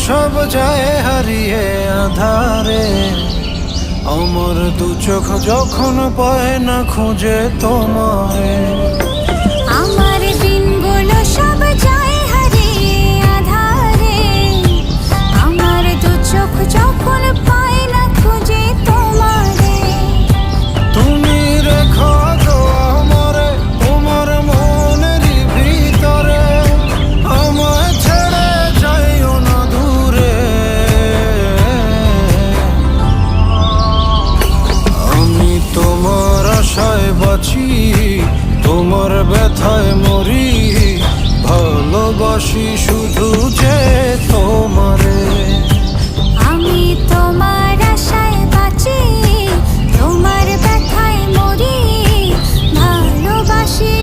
সব যায় হারিয়ে আধারে। আমার দু চোখ যখন পায় না খুঁজে তোমারে। আমার দিনগুলো সব যায় হারিয়ে আধারে। আমার দু চোখ যখন পায় না খুঁজে তোমারে। তুমি রেখো তো আমারে তোমার মনেরই ভিতরে, আমায় ছেড়ে যাইও না দূরে। আমি তোমার আশায় বাঁচি, তোমার ব্যথায় মরি, ভালোবাসি শুধু যে তোমারে।